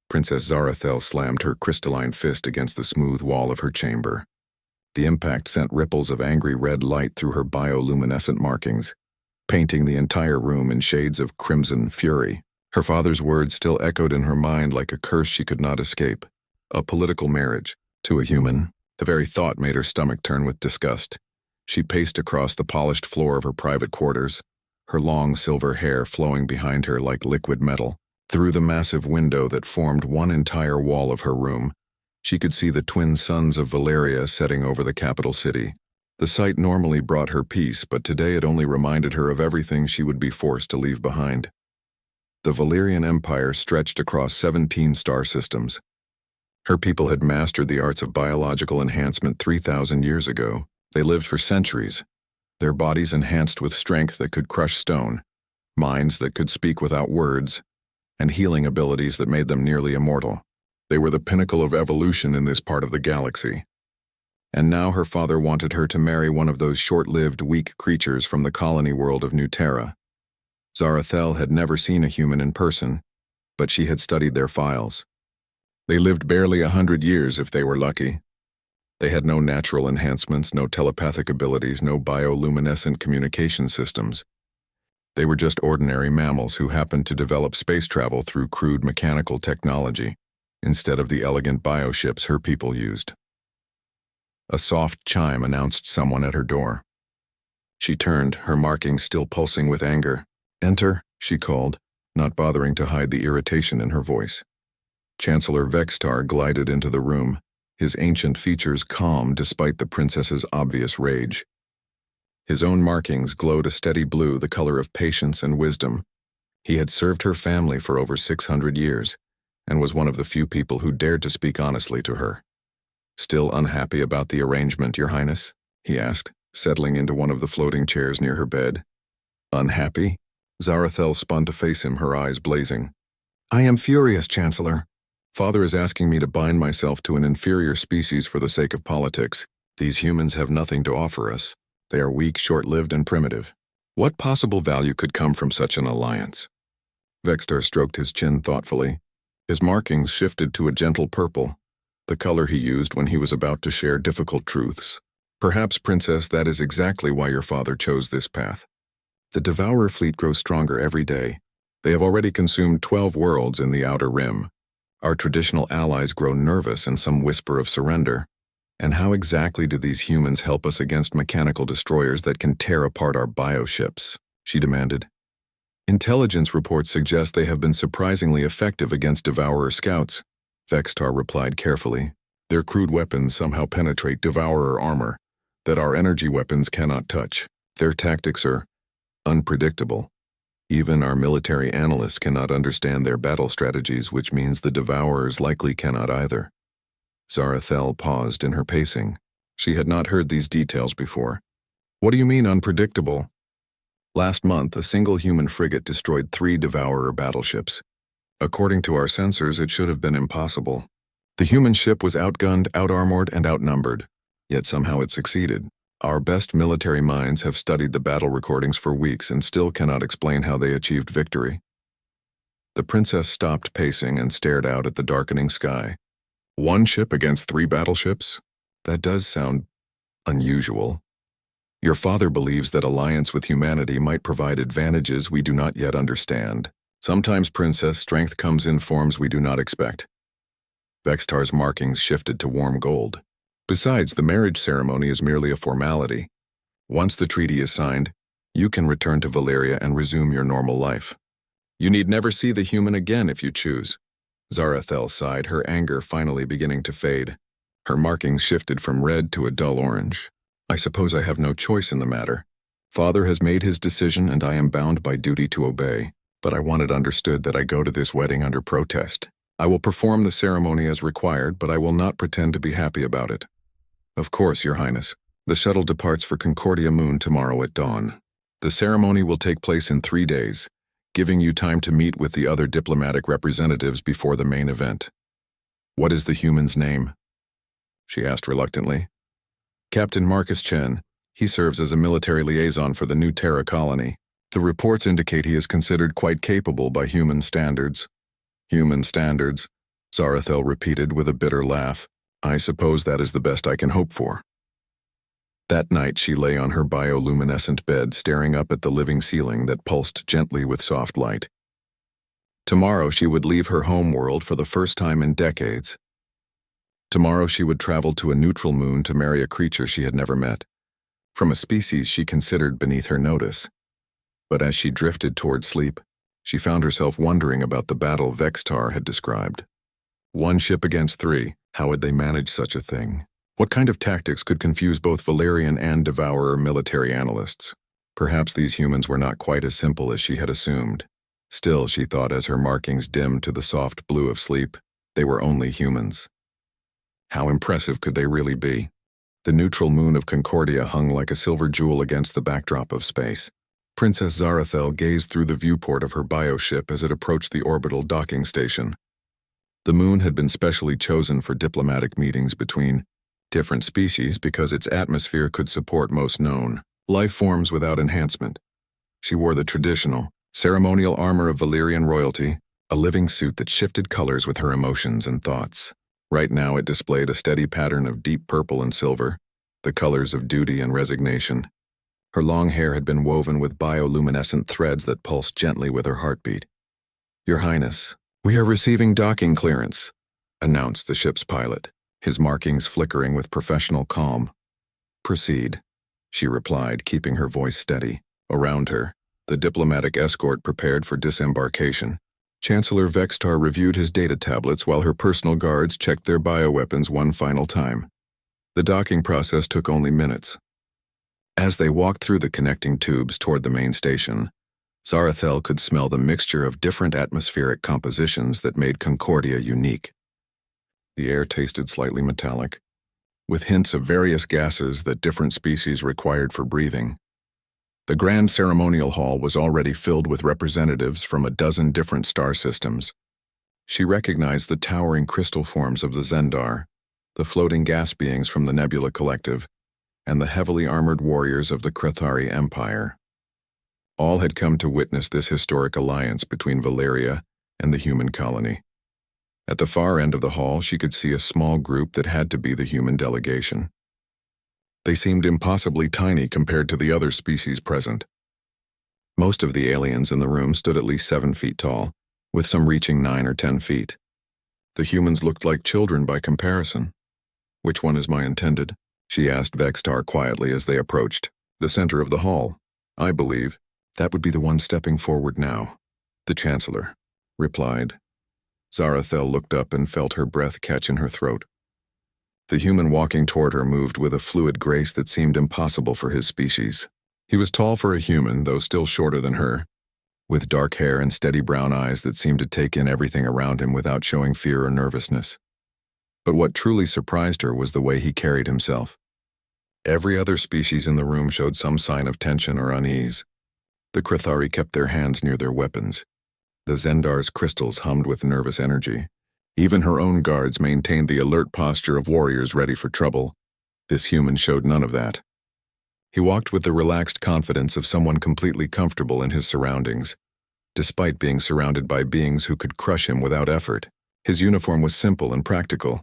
Princess Zarathel slammed her crystalline fist against the smooth wall of her chamber. The impact sent ripples of angry red light through her bioluminescent markings, painting the entire room in shades of crimson fury. Her father's words still echoed in her mind like a curse she could not escape. A political marriage, to a human. The very thought made her stomach turn with disgust. She paced across the polished floor of her private quarters, her long silver hair flowing behind her like liquid metal. Through the massive window that formed one entire wall of her room, she could see the twin suns of Valeria setting over the capital city. The sight normally brought her peace, but today it only reminded her of everything she would be forced to leave behind. The Valerian Empire stretched across 17 star systems. Her people had mastered the arts of biological enhancement 3,000 years ago. They lived for centuries, their bodies enhanced with strength that could crush stone, minds that could speak without words, and healing abilities that made them nearly immortal. They were the pinnacle of evolution in this part of the galaxy. And now her father wanted her to marry one of those short-lived, weak creatures from the colony world of New Terra. Zarathel had never seen a human in person, but she had studied their files. They lived barely 100 years if they were lucky. They had no natural enhancements, no telepathic abilities, no bioluminescent communication systems. They were just ordinary mammals who happened to develop space travel through crude mechanical technology, instead of the elegant bioships her people used. A soft chime announced someone at her door. She turned, her markings still pulsing with anger. "Enter," she called, not bothering to hide the irritation in her voice. Chancellor Vextar glided into the room, his ancient features calm despite the princess's obvious rage. His own markings glowed a steady blue, the color of patience and wisdom. He had served her family for over 600 years, and was one of the few people who dared to speak honestly to her. "Still unhappy about the arrangement, Your Highness?" he asked, settling into one of the floating chairs near her bed. "Unhappy?" Zarathel spun to face him, her eyes blazing. "I am furious, Chancellor. Father is asking me to bind myself to an inferior species for the sake of politics. These humans have nothing to offer us. They are weak, short-lived, and primitive. What possible value could come from such an alliance?" Vextar stroked his chin thoughtfully. His markings shifted to a gentle purple, the color he used when he was about to share difficult truths. "Perhaps, Princess, that is exactly why your father chose this path. The Devourer fleet grows stronger every day. They have already consumed 12 worlds in the Outer Rim. Our traditional allies grow nervous and some whisper of surrender. And how exactly do these humans help us against mechanical destroyers that can tear apart our bioships?" she demanded. "Intelligence reports suggest they have been surprisingly effective against Devourer scouts," Vextar replied carefully. "Their crude weapons somehow penetrate Devourer armor that our energy weapons cannot touch. Their tactics are unpredictable. Even our military analysts cannot understand their battle strategies, which means the Devourers likely cannot either." Zarathel paused in her pacing. She had not heard these details before. "What do you mean unpredictable?" "Last month, a single human frigate destroyed 3 Devourer battleships. According to our sensors, it should have been impossible. The human ship was outgunned, outarmored, and outnumbered, yet somehow it succeeded. Our best military minds have studied the battle recordings for weeks and still cannot explain how they achieved victory." The princess stopped pacing and stared out at the darkening sky. "1 ship against 3 battleships? That does sound unusual. Your father believes that alliance with humanity might provide advantages we do not yet understand. Sometimes, Princess, strength comes in forms we do not expect." Vextar's markings shifted to warm gold. "Besides, the marriage ceremony is merely a formality. Once the treaty is signed, you can return to Valeria and resume your normal life. You need never see the human again if you choose." Zarathel sighed, her anger finally beginning to fade. Her markings shifted from red to a dull orange. "I suppose I have no choice in the matter. Father has made his decision and I am bound by duty to obey, but I want it understood that I go to this wedding under protest. I will perform the ceremony as required, but I will not pretend to be happy about it." "Of course, Your Highness. The shuttle departs for Concordia Moon tomorrow at dawn. The ceremony will take place in 3 days, giving you time to meet with the other diplomatic representatives before the main event." "What is the human's name?" she asked reluctantly. "Captain Marcus Chen. He serves as a military liaison for the New Terra colony. The reports indicate he is considered quite capable by human standards." "Human standards? Zarathel repeated with a bitter laugh. I suppose that is the best I can hope for. That night she lay on her bioluminescent bed staring up at the living ceiling that pulsed gently with soft light. Tomorrow she would leave her home world for the first time in decades. Tomorrow she would travel to a neutral moon to marry a creature she had never met, from a species she considered beneath her notice. But as she drifted toward sleep, she found herself wondering about the battle Vextar had described. 1 ship against 3, how would they manage such a thing? What kind of tactics could confuse both Valerian and Devourer military analysts? Perhaps these humans were not quite as simple as she had assumed. Still, she thought as her markings dimmed to the soft blue of sleep, they were only humans. How impressive could they really be? The neutral moon of Concordia hung like a silver jewel against the backdrop of space. Princess Zarathel gazed through the viewport of her bioship as it approached the orbital docking station. The moon had been specially chosen for diplomatic meetings between different species because its atmosphere could support most known life forms without enhancement. She wore the traditional, ceremonial armor of Valyrian royalty, a living suit that shifted colors with her emotions and thoughts. Right now it displayed a steady pattern of deep purple and silver, the colors of duty and resignation. Her long hair had been woven with bioluminescent threads that pulsed gently with her heartbeat. Your Highness, we are receiving docking clearance, announced the ship's pilot, his markings flickering with professional calm. Proceed, she replied, keeping her voice steady. Around her, the diplomatic escort prepared for disembarkation. Chancellor Vextar reviewed his data tablets while her personal guards checked their bioweapons one final time. The docking process took only minutes. As they walked through the connecting tubes toward the main station, Zarathel could smell the mixture of different atmospheric compositions that made Concordia unique. The air tasted slightly metallic, with hints of various gases that different species required for breathing. The grand ceremonial hall was already filled with representatives from a dozen different star systems. She recognized the towering crystal forms of the Zendar, the floating gas beings from the Nebula Collective, and the heavily armored warriors of the Krethari Empire. All had come to witness this historic alliance between Valeria and the human colony. At the far end of the hall, she could see a small group that had to be the human delegation. They seemed impossibly tiny compared to the other species present. Most of the aliens in the room stood at least 7 feet tall, with some reaching 9 or 10 feet. The humans looked like children by comparison. Which one is my intended? She asked Vextar quietly as they approached. The center of the hall, I believe. That would be the one stepping forward now. The Chancellor replied. Zarathel looked up and felt her breath catch in her throat. The human walking toward her moved with a fluid grace that seemed impossible for his species. He was tall for a human, though still shorter than her, with dark hair and steady brown eyes that seemed to take in everything around him without showing fear or nervousness. But what truly surprised her was the way he carried himself. Every other species in the room showed some sign of tension or unease. The Krethari kept their hands near their weapons. The Zendar's crystals hummed with nervous energy. Even her own guards maintained the alert posture of warriors ready for trouble. This human showed none of that. He walked with the relaxed confidence of someone completely comfortable in his surroundings, despite being surrounded by beings who could crush him without effort. His uniform was simple and practical,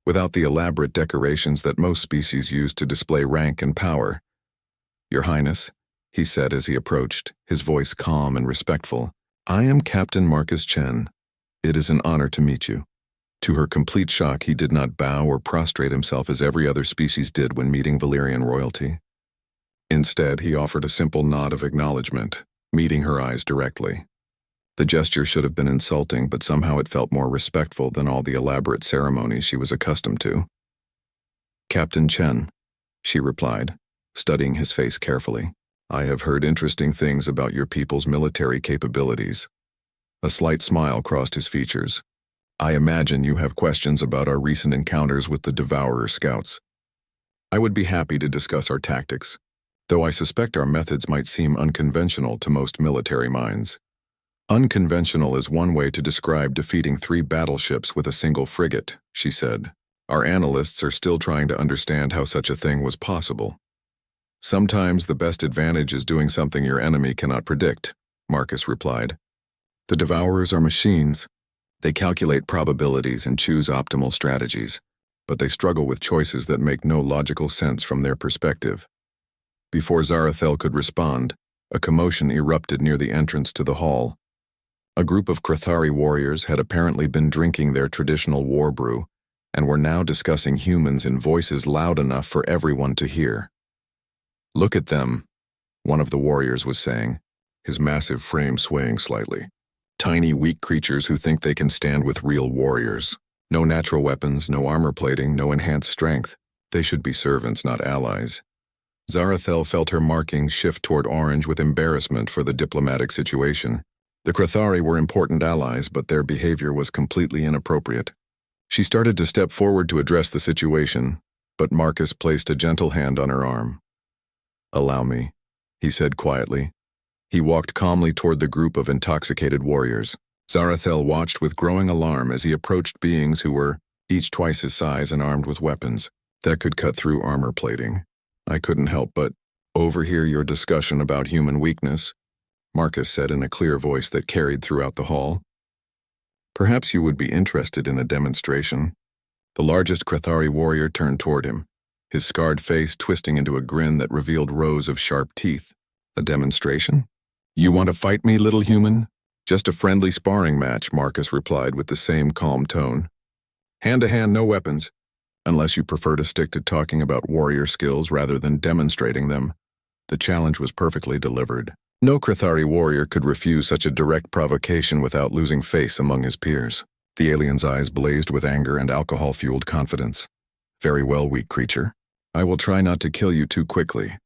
without the elaborate decorations that most species use to display rank and power. Your Highness, he said as he approached, his voice calm and respectful. I am Captain Marcus Chen. It is an honor to meet you. To her complete shock, he did not bow or prostrate himself as every other species did when meeting Valyrian royalty. Instead, he offered a simple nod of acknowledgement, meeting her eyes directly. The gesture should have been insulting, but somehow it felt more respectful than all the elaborate ceremonies she was accustomed to. Captain Chen, she replied, studying his face carefully. I have heard interesting things about your people's military capabilities. A slight smile crossed his features. I imagine you have questions about our recent encounters with the Devourer scouts. I would be happy to discuss our tactics, though I suspect our methods might seem unconventional to most military minds. Unconventional is one way to describe defeating 3 battleships with a single frigate, she said. Our analysts are still trying to understand how such a thing was possible. Sometimes the best advantage is doing something your enemy cannot predict, Marcus replied. The Devourers are machines, They calculate probabilities and choose optimal strategies, but they struggle with choices that make no logical sense from their perspective. Before Zarathel could respond, a commotion erupted near the entrance to the hall. A group of Krathari warriors had apparently been drinking their traditional war brew and were now discussing humans in voices loud enough for everyone to hear. "Look at them," one of the warriors was saying, his massive frame swaying slightly. "Tiny, weak creatures who think they can stand with real warriors. No natural weapons, no armor plating, no enhanced strength. They should be servants, not allies." Zarathel felt her markings shift toward orange with embarrassment for the diplomatic situation. The Krathari were important allies, but their behavior was completely inappropriate. She started to step forward to address the situation, but Marcus placed a gentle hand on her arm. "Allow me," he said quietly. He walked calmly toward the group of intoxicated warriors. Zarathel watched with growing alarm as he approached beings who were each twice his size and armed with weapons that could cut through armor plating. "I couldn't help but overhear your discussion about human weakness," Marcus said in a clear voice that carried throughout the hall. "Perhaps you would be interested in a demonstration." The largest Krathari warrior turned toward him, his scarred face twisting into a grin that revealed rows of sharp teeth. "A demonstration? You want to fight me, little human?" "Just a friendly sparring match," Marcus replied with the same calm tone. "Hand to hand, no weapons, unless you prefer to stick to talking about warrior skills rather than demonstrating them." The challenge was perfectly delivered. No Krathari warrior could refuse such a direct provocation without losing face among his peers. The alien's eyes blazed with anger and alcohol-fueled confidence. "Very well, weak creature. I will try not to kill you too quickly."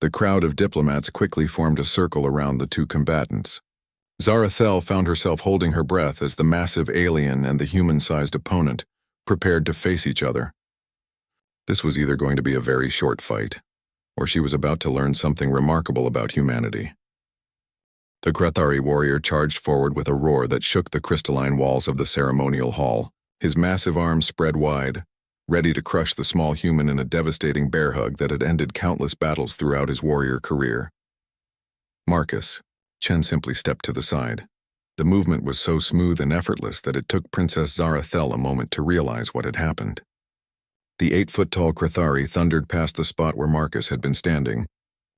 The crowd of diplomats quickly formed a circle around the two combatants. Zarathel found herself holding her breath as the massive alien and the human-sized opponent prepared to face each other. This was either going to be a very short fight, or she was about to learn something remarkable about humanity. The Krathari warrior charged forward with a roar that shook the crystalline walls of the ceremonial hall, his massive arms spread wide, ready to crush the small human in a devastating bear hug that had ended countless battles throughout his warrior career. "Marcus," Chen simply stepped to the side. The movement was so smooth and effortless that it took Princess Zarathel a moment to realize what had happened. The 8-foot-tall Krathari thundered past the spot where Marcus had been standing,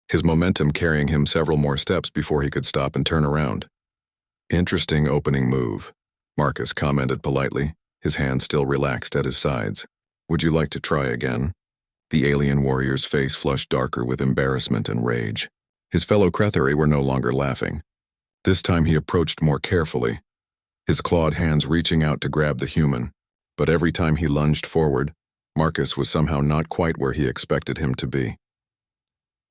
his momentum carrying him several more steps before he could stop and turn around. "Interesting opening move," Marcus commented politely, his hands still relaxed at his sides. "Would you like to try again?" The alien warrior's face flushed darker with embarrassment and rage. His fellow Krathari were no longer laughing. This time he approached more carefully, his clawed hands reaching out to grab the human, but every time he lunged forward, Marcus was somehow not quite where he expected him to be.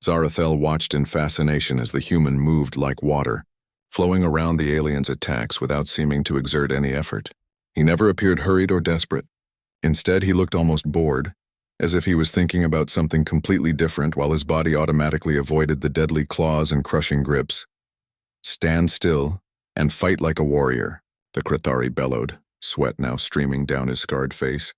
Zarathel watched in fascination as the human moved like water, flowing around the alien's attacks without seeming to exert any effort. He never appeared hurried or desperate. Instead, he looked almost bored, as if he was thinking about something completely different while his body automatically avoided the deadly claws and crushing grips. "Stand still and fight like a warrior," the Krathari bellowed, sweat now streaming down his scarred face.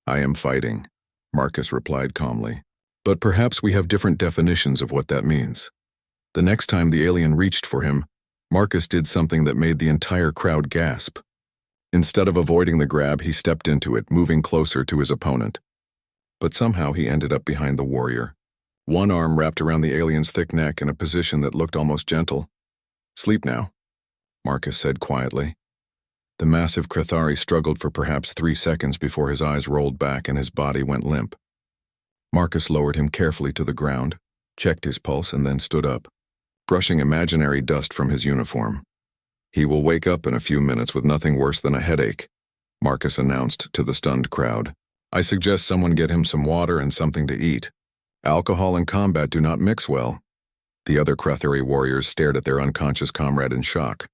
"I am fighting," Marcus replied calmly. "But perhaps we have different definitions of what that means." The next time the alien reached for him, Marcus did something that made the entire crowd gasp. Instead of avoiding the grab, he stepped into it, moving closer to his opponent. But somehow he ended up behind the warrior, one arm wrapped around the alien's thick neck in a position that looked almost gentle. "Sleep now," Marcus said quietly. The massive Krathari struggled for perhaps 3 seconds before his eyes rolled back and his body went limp. Marcus lowered him carefully to the ground, checked his pulse, and then stood up, brushing imaginary dust from his uniform. "He will wake up in a few minutes with nothing worse than a headache," Marcus announced to the stunned crowd. "I suggest someone get him some water and something to eat. Alcohol and combat do not mix well." The other Krathari warriors stared at their unconscious comrade in shock.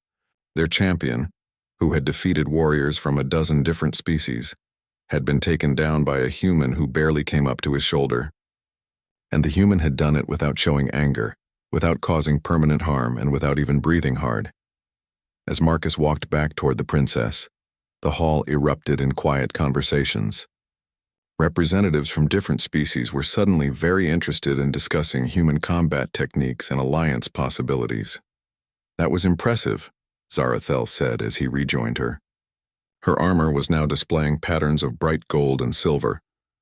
Their champion, who had defeated warriors from a dozen different species, had been taken down by a human who barely came up to his shoulder. And the human had done it without showing anger, without causing permanent harm, and without even breathing hard. As Marcus walked back toward the princess, the hall erupted in quiet conversations. Representatives from different species were suddenly very interested in discussing human combat techniques and alliance possibilities. "That was impressive," Zarathel said as he rejoined her. Her armor was now displaying patterns of bright gold and silver,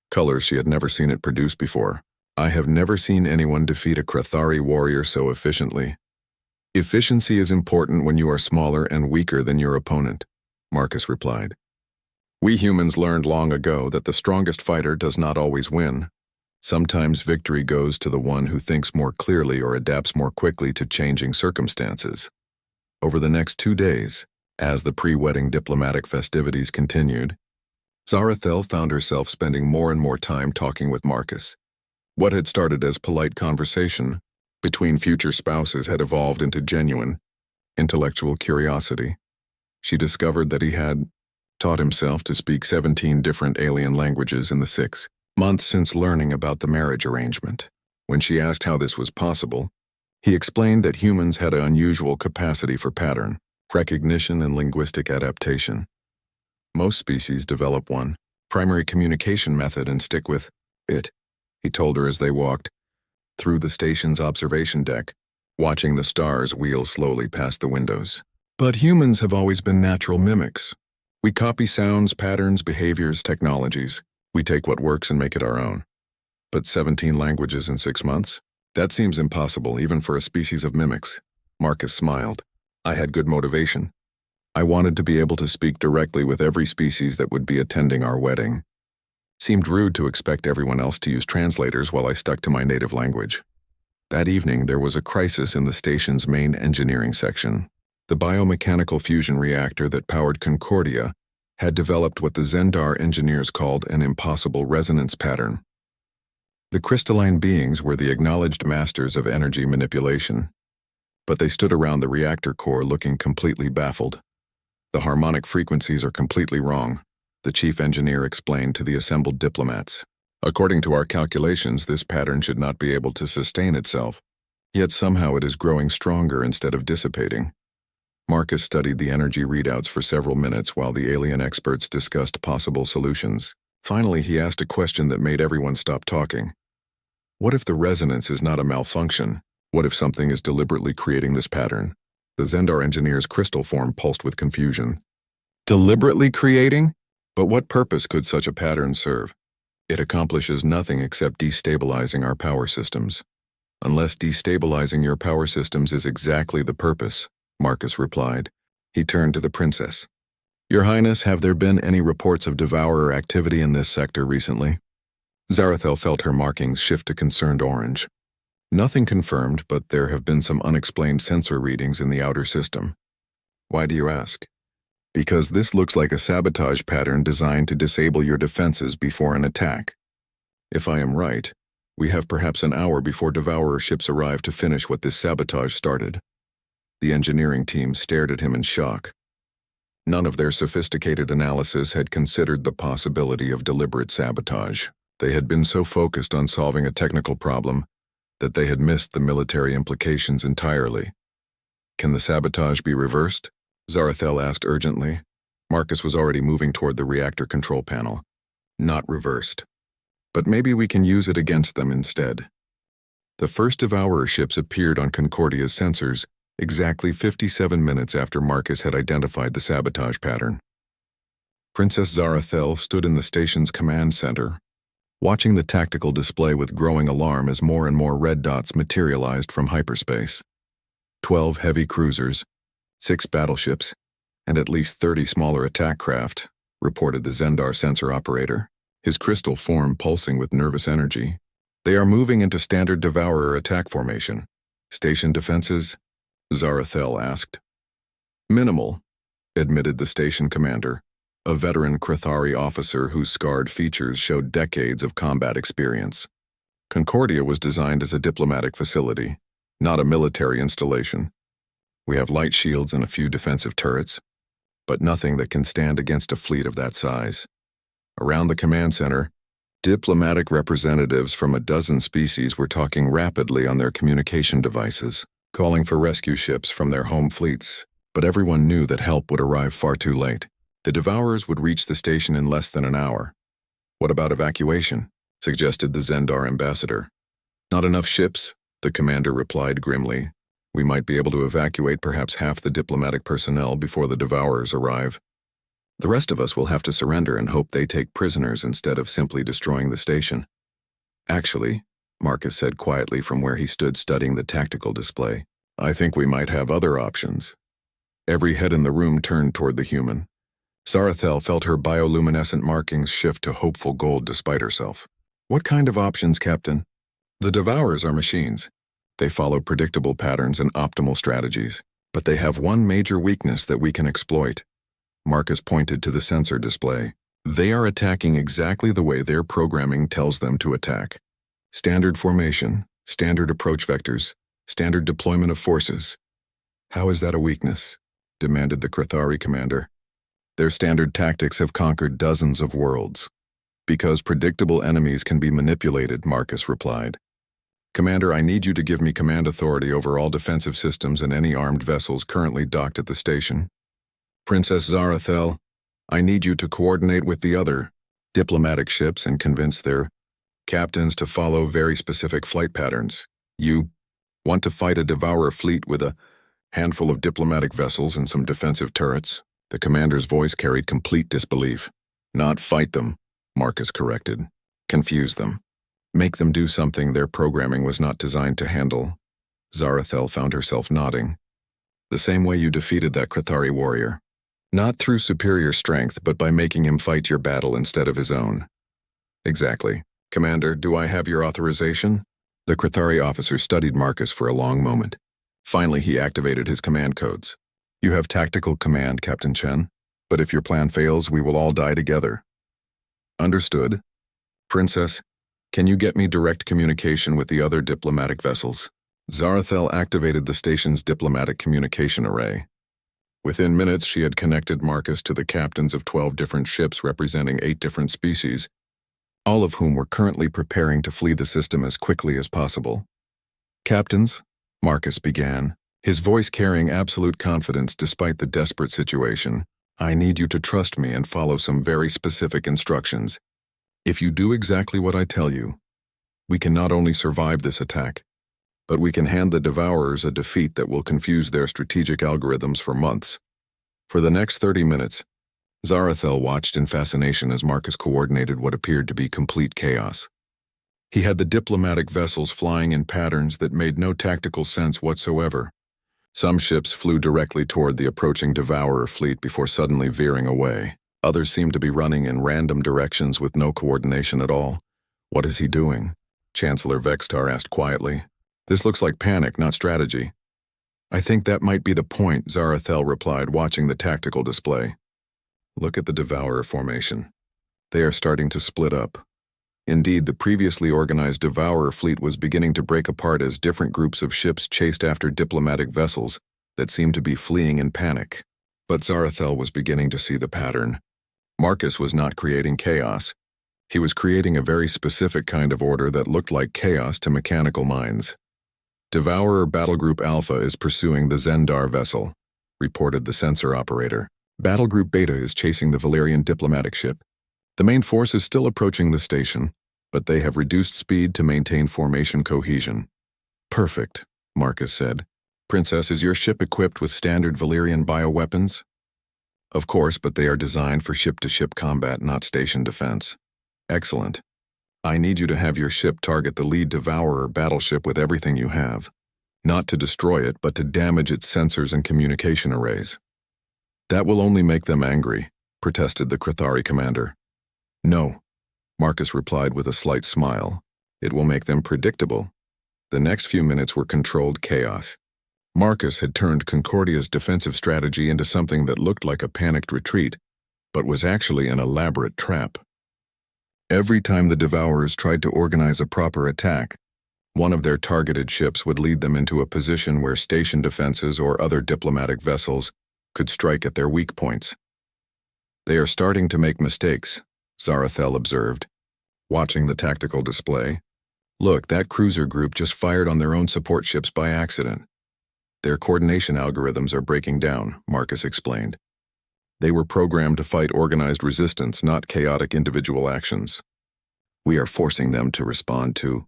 colors she had never seen it produce before. I have never seen anyone defeat a Krathari warrior so efficiently. Efficiency is important when you are smaller and weaker than your opponent, Marcus replied. We humans learned long ago that the strongest fighter does not always win. Sometimes victory goes to the one who thinks more clearly or adapts more quickly to changing circumstances. Over the next 2 days, as the pre-wedding diplomatic festivities continued, Zarathel found herself spending more and more time talking with Marcus. What had started as polite conversation between future spouses had evolved into genuine, intellectual curiosity. She discovered that he had taught himself to speak 17 different alien languages in the 6 months since learning about the marriage arrangement. When she asked how this was possible, he explained that humans had an unusual capacity for pattern recognition and linguistic adaptation. Most species develop one primary communication method and stick with it, he told her as they walked through the station's observation deck, watching the stars wheel slowly past the windows. But humans have always been natural mimics. We copy sounds, patterns, behaviors, technologies. We take what works and make it our own. But 17 languages in 6 months? That seems impossible, even for a species of mimics. Marcus smiled. I had good motivation. I wanted to be able to speak directly with every species that would be attending our wedding. Seemed rude to expect everyone else to use translators while I stuck to my native language. That evening, there was a crisis in the station's main engineering section. The biomechanical fusion reactor that powered Concordia had developed what the Zendar engineers called an impossible resonance pattern. The crystalline beings were the acknowledged masters of energy manipulation, but they stood around the reactor core looking completely baffled. The harmonic frequencies are completely wrong, the chief engineer explained to the assembled diplomats. According to our calculations, this pattern should not be able to sustain itself, yet somehow it is growing stronger instead of dissipating. Marcus studied the energy readouts for several minutes while the alien experts discussed possible solutions. Finally, he asked a question that made everyone stop talking. What if the resonance is not a malfunction? What if something is deliberately creating this pattern? The Zendar engineer's crystal form pulsed with confusion. Deliberately creating? But what purpose could such a pattern serve? It accomplishes nothing except destabilizing our power systems. Unless destabilizing your power systems is exactly the purpose, Marcus replied. He turned to the princess. Your Highness, have there been any reports of devourer activity in this sector recently? Zarathel felt her markings shift to concerned orange. Nothing confirmed, but there have been some unexplained sensor readings in the outer system. Why do you ask? Because this looks like a sabotage pattern designed to disable your defenses before an attack. If I am right, we have perhaps an hour before devourer ships arrive to finish what this sabotage started. The engineering team stared at him in shock. None of their sophisticated analysis had considered the possibility of deliberate sabotage. They had been so focused on solving a technical problem that they had missed the military implications entirely. Can the sabotage be reversed? Zarathel asked urgently. Marcus was already moving toward the reactor control panel. Not reversed. But maybe we can use it against them instead. The first devourer ships appeared on Concordia's sensors exactly 57 minutes after Marcus had identified the sabotage pattern. Princess Zarathel stood in the station's command center, watching the tactical display with growing alarm as more and more red dots materialized from hyperspace. 12 heavy cruisers, 6 battleships, and at least 30 smaller attack craft, reported the Zendar sensor operator, his crystal form pulsing with nervous energy. They are moving into standard devourer attack formation. Station defenses? Zarathel asked. Minimal, admitted the station commander, a veteran Krathari officer whose scarred features showed decades of combat experience. Concordia was designed as a diplomatic facility, not a military installation. We have light shields and a few defensive turrets, but nothing that can stand against a fleet of that size. Around the command center, diplomatic representatives from a dozen species were talking rapidly on their communication devices, calling for rescue ships from their home fleets, but everyone knew that help would arrive far too late. The Devourers would reach the station in less than an hour. What about evacuation? Suggested the Zendar ambassador. Not enough ships, the commander replied grimly. We might be able to evacuate perhaps half the diplomatic personnel before the Devourers arrive. The rest of us will have to surrender and hope they take prisoners instead of simply destroying the station. Actually, Marcus said quietly from where he stood studying the tactical display, I think we might have other options. Every head in the room turned toward the human. Zarathel felt her bioluminescent markings shift to hopeful gold despite herself. What kind of options, Captain? The Devourers are machines. They follow predictable patterns and optimal strategies, but they have one major weakness that we can exploit. Marcus pointed to the sensor display. They are attacking exactly the way their programming tells them to attack. Standard formation, standard approach vectors, standard deployment of forces. How is that a weakness? Demanded the Krithari commander. Their standard tactics have conquered dozens of worlds. Because predictable enemies can be manipulated, Marcus replied. Commander, I need you to give me command authority over all defensive systems and any armed vessels currently docked at the station. Princess Zarathel, I need you to coordinate with the other diplomatic ships and convince their captains to follow very specific flight patterns. You want to fight a Devourer fleet with a handful of diplomatic vessels and some defensive turrets? The commander's voice carried complete disbelief. Not fight them, Marcus corrected. Confuse them. Make them do something their programming was not designed to handle. Zarathel found herself nodding. The same way you defeated that Krithari warrior. Not through superior strength, but by making him fight your battle instead of his own. Exactly. Commander, do I have your authorization? The Krithari officer studied Marcus for a long moment. Finally, he activated his command codes. You have tactical command, Captain Chen, but if your plan fails, we will all die together. Understood. Princess, can you get me direct communication with the other diplomatic vessels? Zarathel activated the station's diplomatic communication array. Within minutes, she had connected Marcus to the captains of 12 different ships representing 8 different species, all of whom were currently preparing to flee the system as quickly as possible. Captains, Marcus began, his voice carrying absolute confidence despite the desperate situation, I need you to trust me and follow some very specific instructions. If you do exactly what I tell you, we can not only survive this attack, but we can hand the Devourers a defeat that will confuse their strategic algorithms for months. For the next 30 minutes, Zarathel watched in fascination as Marcus coordinated what appeared to be complete chaos. He had the diplomatic vessels flying in patterns that made no tactical sense whatsoever. Some ships flew directly toward the approaching Devourer fleet before suddenly veering away. Others seemed to be running in random directions with no coordination at all. What is he doing? Chancellor Vextar asked quietly. This looks like panic, not strategy. I think that might be the point, Zarathel replied, watching the tactical display. Look at the Devourer formation. They are starting to split up. Indeed, the previously organized Devourer fleet was beginning to break apart as different groups of ships chased after diplomatic vessels that seemed to be fleeing in panic. But Zarathel was beginning to see the pattern. Marcus was not creating chaos. He was creating a very specific kind of order that looked like chaos to mechanical minds. Devourer Battlegroup Alpha is pursuing the Zendar vessel, reported the sensor operator. Battlegroup Beta is chasing the Valerian diplomatic ship. The main force is still approaching the station, but they have reduced speed to maintain formation cohesion. Perfect, Marcus said. Princess, is your ship equipped with standard Valerian bioweapons? Of course, but they are designed for ship-to-ship combat, not station defense. Excellent. I need you to have your ship target the lead Devourer battleship with everything you have. Not to destroy it, but to damage its sensors and communication arrays. That will only make them angry, protested the Krithari commander. No, Marcus replied with a slight smile. It will make them predictable. The next few minutes were controlled chaos. Marcus had turned Concordia's defensive strategy into something that looked like a panicked retreat, but was actually an elaborate trap. Every time the Devourers tried to organize a proper attack, one of their targeted ships would lead them into a position where station defenses or other diplomatic vessels could strike at their weak points. They are starting to make mistakes, Zarathel observed, watching the tactical display. Look, that cruiser group just fired on their own support ships by accident. Their coordination algorithms are breaking down, Marcus explained. They were programmed to fight organized resistance, not chaotic individual actions. We are forcing them to respond to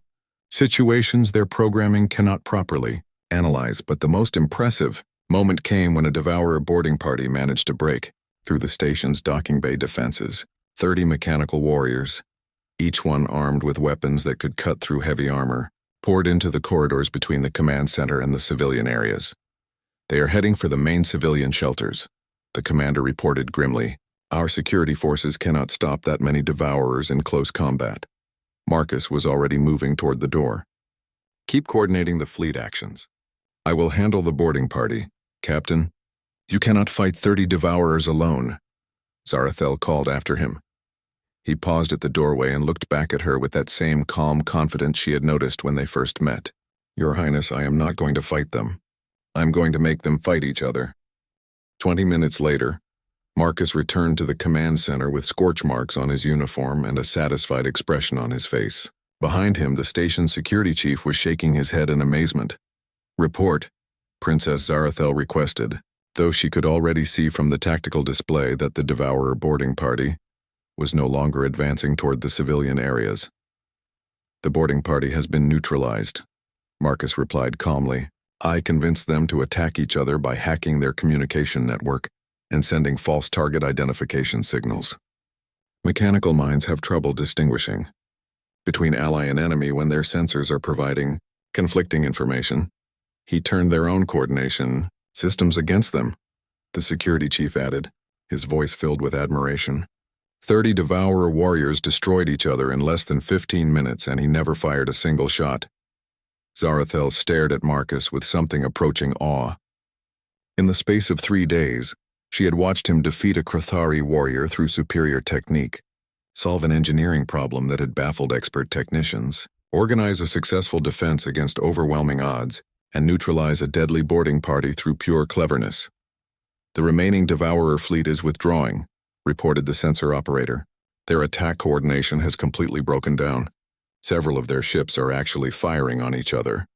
situations their programming cannot properly analyze, but the most impressive moment came when a Devourer boarding party managed to break through the station's docking bay defenses. 30 mechanical warriors, each one armed with weapons that could cut through heavy armor, poured into the corridors between the command center and the civilian areas. They are heading for the main civilian shelters, the commander reported grimly. Our security forces cannot stop that many devourers in close combat. Marcus was already moving toward the door. Keep coordinating the fleet actions. I will handle the boarding party, Captain. You cannot fight 30 devourers alone, Zarathel called after him. He paused at the doorway and looked back at her with that same calm confidence she had noticed when they first met. Your Highness, I am not going to fight them. I'm going to make them fight each other. 20 minutes later, Marcus returned to the command center with scorch marks on his uniform and a satisfied expression on his face. Behind him, the station's security chief was shaking his head in amazement. Report, Princess Zarathel requested, though she could already see from the tactical display that the Devourer boarding party was no longer advancing toward the civilian areas. The boarding party has been neutralized, Marcus replied calmly. I convinced them to attack each other by hacking their communication network and sending false target identification signals. Mechanical minds have trouble distinguishing between ally and enemy when their sensors are providing conflicting information. He turned their own coordination systems against them, the security chief added, his voice filled with admiration. 30 Devourer warriors destroyed each other in less than 15 minutes, and he never fired a single shot. Zarathel stared at Marcus with something approaching awe. In the space of 3 days, she had watched him defeat a Krathari warrior through superior technique, solve an engineering problem that had baffled expert technicians, organize a successful defense against overwhelming odds, and neutralize a deadly boarding party through pure cleverness. The remaining Devourer fleet is withdrawing, reported the sensor operator. Their attack coordination has completely broken down. Several of their ships are actually firing on each other.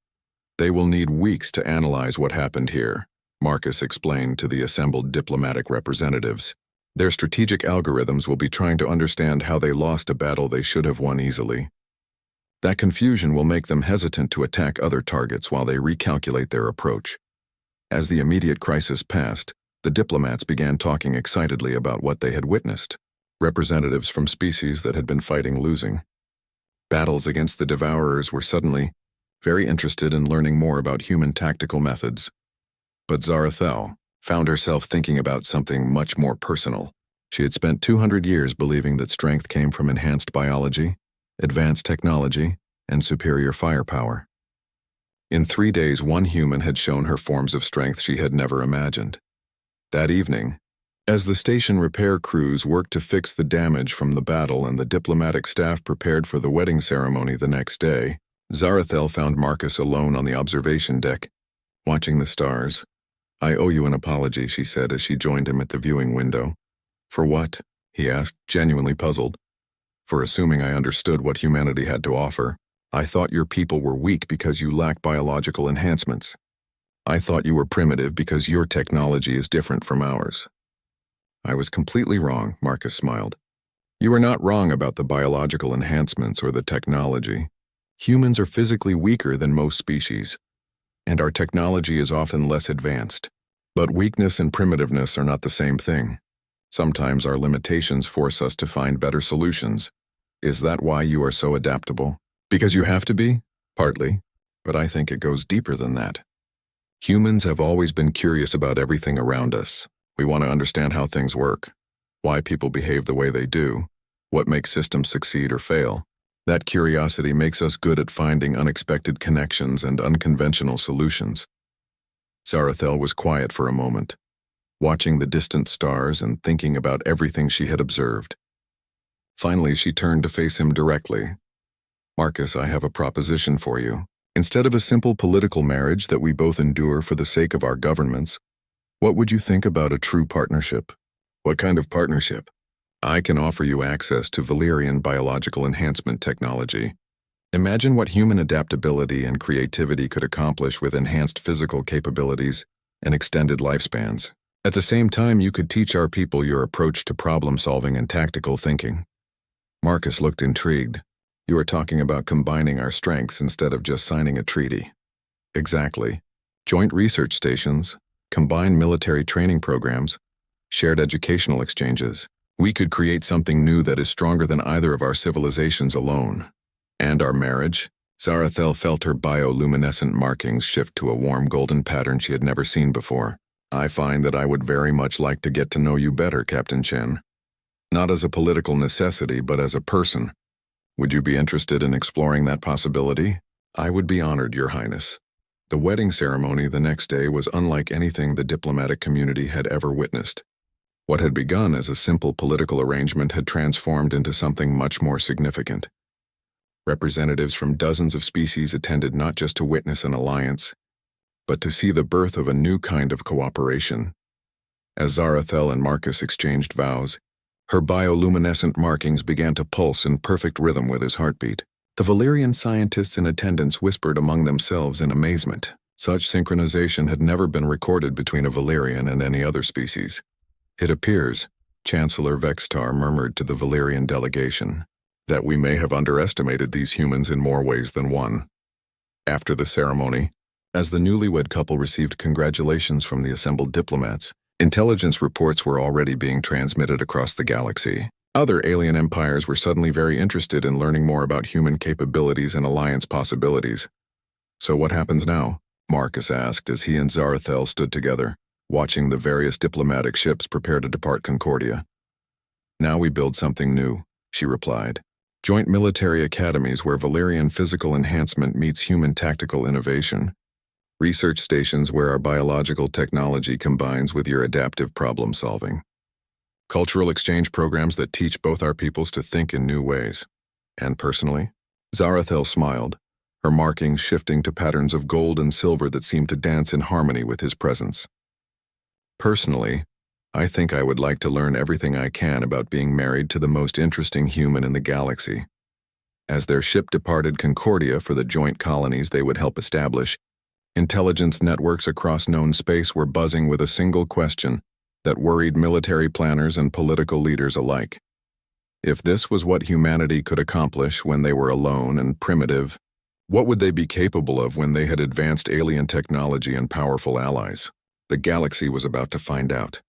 They will need weeks to analyze what happened here, Marcus explained to the assembled diplomatic representatives. Their strategic algorithms will be trying to understand how they lost a battle they should have won easily. That confusion will make them hesitant to attack other targets while they recalculate their approach. As the immediate crisis passed, the diplomats began talking excitedly about what they had witnessed. Representatives from species that had been fighting losing battles against the Devourers were suddenly very interested in learning more about human tactical methods. But Zarathel found herself thinking about something much more personal. She had spent 200 years believing that strength came from enhanced biology, advanced technology, and superior firepower. In 3 days, one human had shown her forms of strength she had never imagined. That evening, as the station repair crews worked to fix the damage from the battle and the diplomatic staff prepared for the wedding ceremony the next day, Zarathel found Marcus alone on the observation deck, watching the stars. I owe you an apology, she said as she joined him at the viewing window. For what? He asked, genuinely puzzled. For assuming I understood what humanity had to offer. I thought your people were weak because you lack biological enhancements. I thought you were primitive because your technology is different from ours. I was completely wrong, Marcus smiled. You are not wrong about the biological enhancements or the technology. Humans are physically weaker than most species, and our technology is often less advanced. But weakness and primitiveness are not the same thing. Sometimes our limitations force us to find better solutions. Is that why you are so adaptable? Because you have to be? Partly, but I think it goes deeper than that. Humans have always been curious about everything around us. We want to understand how things work, why people behave the way they do, what makes systems succeed or fail. That curiosity makes us good at finding unexpected connections and unconventional solutions. Zarathel was quiet for a moment, watching the distant stars and thinking about everything she had observed. Finally, she turned to face him directly. Marcus, I have a proposition for you. Instead of a simple political marriage that we both endure for the sake of our governments, what would you think about a true partnership? What kind of partnership? I can offer you access to Valyrian biological enhancement technology. Imagine what human adaptability and creativity could accomplish with enhanced physical capabilities and extended lifespans. At the same time, you could teach our people your approach to problem-solving and tactical thinking. Marcus looked intrigued. You are talking about combining our strengths instead of just signing a treaty. Exactly. Joint research stations, combined military training programs, shared educational exchanges. We could create something new that is stronger than either of our civilizations alone. And our marriage? Zarathel felt her bioluminescent markings shift to a warm golden pattern she had never seen before. I find that I would very much like to get to know you better, Captain Chen. Not as a political necessity, but as a person. Would you be interested in exploring that possibility? I would be honored, Your Highness. The wedding ceremony the next day was unlike anything the diplomatic community had ever witnessed. What had begun as a simple political arrangement had transformed into something much more significant. Representatives from dozens of species attended not just to witness an alliance, but to see the birth of a new kind of cooperation. As Zarathel and Marcus exchanged vows, her bioluminescent markings began to pulse in perfect rhythm with his heartbeat. The Valyrian scientists in attendance whispered among themselves in amazement. Such synchronization had never been recorded between a Valyrian and any other species. It appears, Chancellor Vextar murmured to the Valyrian delegation, that we may have underestimated these humans in more ways than one. After the ceremony, as the newlywed couple received congratulations from the assembled diplomats, intelligence reports were already being transmitted across the galaxy. Other alien empires were suddenly very interested in learning more about human capabilities and alliance possibilities. So what happens now? Marcus asked as he and Zarathel stood together, watching the various diplomatic ships prepare to depart Concordia. Now we build something new, she replied. Joint military academies where Valyrian physical enhancement meets human tactical innovation. Research stations where our biological technology combines with your adaptive problem solving. Cultural exchange programs that teach both our peoples to think in new ways. And personally, Zarathel smiled, her markings shifting to patterns of gold and silver that seemed to dance in harmony with his presence. Personally, I think I would like to learn everything I can about being married to the most interesting human in the galaxy. As their ship departed Concordia for the joint colonies they would help establish, intelligence networks across known space were buzzing with a single question that worried military planners and political leaders alike. If this was what humanity could accomplish when they were alone and primitive, what would they be capable of when they had advanced alien technology and powerful allies? The galaxy was about to find out.